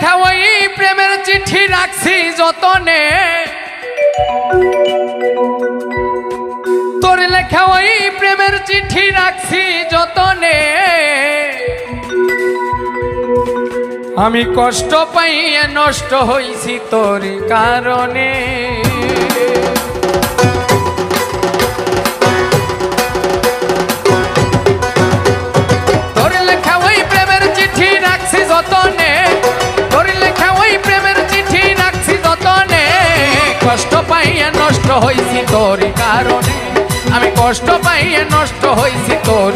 লেখা ওই প্রেমের চিঠি রাখছি যতনে, তোর লেখা ওই প্রেমের চিঠি রাখছি যতনে। আমি কষ্ট পাইয়া নষ্ট হইছি তোর কারণে। তোর লেখা ওই প্রেমের চিঠি রাখছি যতনে, তোর লেখা ওই প্রেমের চিঠি রাখছি যতনে। কষ্ট পাইয়া নষ্ট হইছি তোর কারণে, আমি কষ্ট পাইয়া নষ্ট হইছি তোর